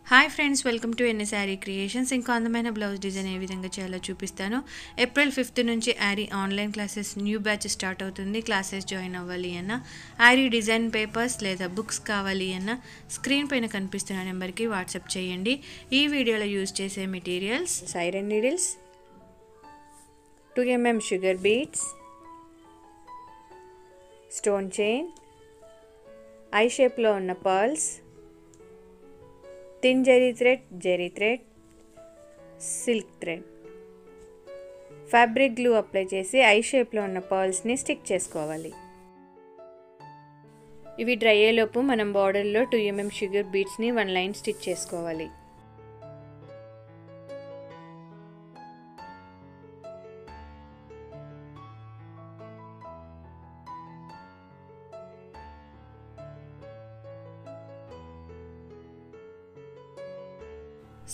Hi friends, welcome to ఎన్ని sari creations. ఇంకా అందమైన బ్లౌజ్ డిజైన్ ఏ విధంగా చేయాలో చూపిస్తాను. ఏప్రిల్ 5 నుంచి ary online classes new batch start అవుతుంది. క్లాసెస్ జాయిన్ అవ్వాలి అన్న, ఆరీ డిజైన్ పేపర్స్ లేదా బుక్స్ కావాలి అన్న స్క్రీన్ పైన కనిపిస్తున్న నెంబర్కి వాట్సాప్ చేయండి. ఈ వీడియోలో యూజ్ చేసే materials siren needles, 2 mm sugar beads, stone chain, I షేప్లో ఉన్న pearls, thin zari thread, silk thread. Fabric glue apply చేసి ఐ షేప్లో ఉన్న పర్ల్స్ని స్టిక్ చేసుకోవాలి. ఇవి డ్రై అయ్యేలోపు మనం బార్డర్లో 2 mm షుగర్ బీడ్స్ని 1 లైన్ స్టిచ్ చేసుకోవాలి.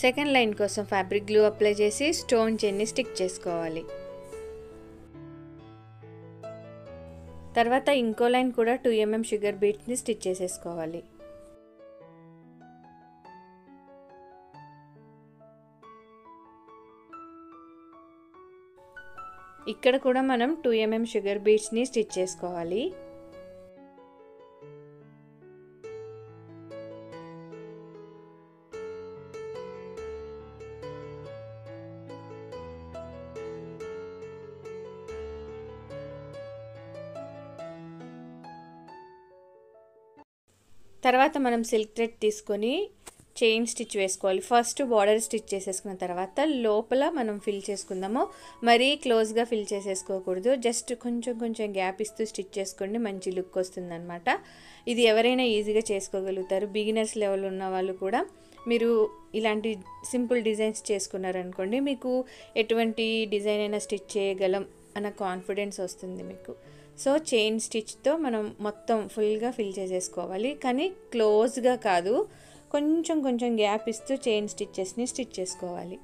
సెకండ్ లైన్ కోసం ఫ్యాబ్రిక్ గ్లూ అప్లై చేసి స్టోన్ చైన్ని స్టిక్ చేసుకోవాలి. తర్వాత ఇంకో లైన్ కూడా 2 mm షుగర్ బీడ్స్ని స్టిచ్ చేసేసుకోవాలి. ఇక్కడ కూడా మనం 2 mm షుగర్ బీడ్స్ని స్టిచ్ చేసుకోవాలి. తర్వాత మనం సిల్క్ థ్రెడ్ తీసుకొని చైన్ స్టిచ్ వేసుకోవాలి. ఫస్ట్ బార్డర్ స్టిచ్ చేసేసుకున్న తర్వాత లోపల మనం ఫిల్ చేసుకుందాము. మరీ క్లోజ్గా ఫిల్ చేసేసుకోకూడదు. జస్ట్ కొంచెం గ్యాప్ ఇస్తూ స్టిచ్ చేసుకోండి, మంచి లుక్ వస్తుందన్నమాట. ఇది ఎవరైనా ఈజీగా చేసుకోగలుగుతారు. బిగినర్స్ లెవెల్ ఉన్న వాళ్ళు కూడా మీరు ఇలాంటి సింపుల్ డిజైన్స్ చేసుకున్నారనుకోండి, మీకు ఎటువంటి డిజైన్ అయినా స్టిచ్ చేయగలం అన్న కాన్ఫిడెన్స్ వస్తుంది మీకు. సో చైన్ స్టిచ్తో మనం మొత్తం ఫుల్గా ఫిల్ చేసేసుకోవాలి, కానీ క్లోజ్గా కాదు, కొంచెం గ్యాప్ ఇస్తూ చైన్ స్టిచ్చెస్ని స్టిచ్ చేసుకోవాలి.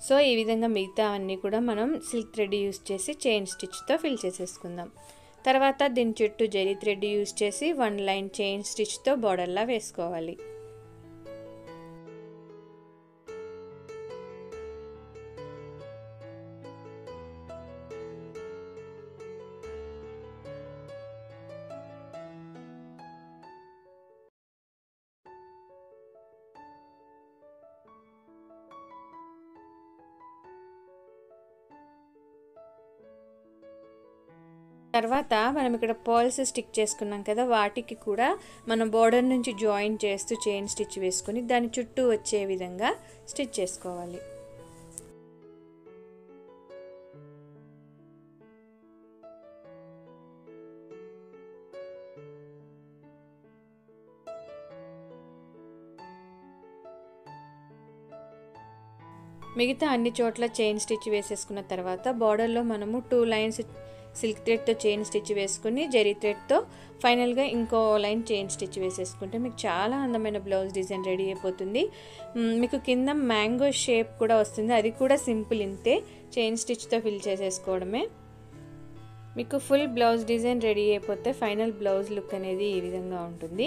సో ఈ విధంగా మిగతా అన్నీ కూడా మనం సిల్క్ థ్రెడ్ యూస్ చేసి చైన్ స్టిచ్తో ఫిల్ చేసేసుకుందాం. తర్వాత దీని చుట్టూ జరీ థ్రెడ్ యూస్ చేసి 1 లైన్ చైన్ స్టిచ్తో బార్డర్లా వేసుకోవాలి. తర్వాత మనం ఇక్కడ పర్ల్స్ స్టిక్ చేసుకున్నాం కదా, వాటికి కూడా మనం బార్డర్ నుంచి జాయిన్ చేస్తూ చైన్ స్టిచ్ వేసుకొని దాని చుట్టూ వచ్చే విధంగా స్టిచ్ చేసుకోవాలి. మిగతా అన్ని చోట్ల చైన్ స్టిచ్ వేసేసుకున్న తర్వాత బార్డర్లో మనము 2 లైన్స్ సిల్క్ థ్రెడ్తో చైన్ స్టిచ్ వేసుకుని జరీ థ్రెడ్తో ఫైనల్గా ఇంకో లైన్ చైన్ స్టిచ్ వేసేసుకుంటే మీకు చాలా అందమైన బ్లౌజ్ డిజైన్ రెడీ అయిపోతుంది. మీకు కింద మ్యాంగో షేప్ కూడా వస్తుంది, అది కూడా సింపుల్ ఇంతే, చైన్ స్టిచ్తో ఫిల్ చేసేసుకోవడమే. మీకు ఫుల్ బ్లౌజ్ డిజైన్ రెడీ అయిపోతే ఫైనల్ బ్లౌజ్ లుక్ అనేది ఈ విధంగా ఉంటుంది.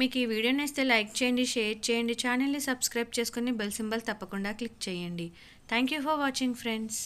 మీకు ఈ వీడియో నచ్చితే లైక్ చేయండి, షేర్ చేయండి, ఛానల్ని సబ్స్క్రైబ్ చేసుకుని బెల్ సింబల్ తప్పకుండా క్లిక్ చేయండి. Thank you for watching friends.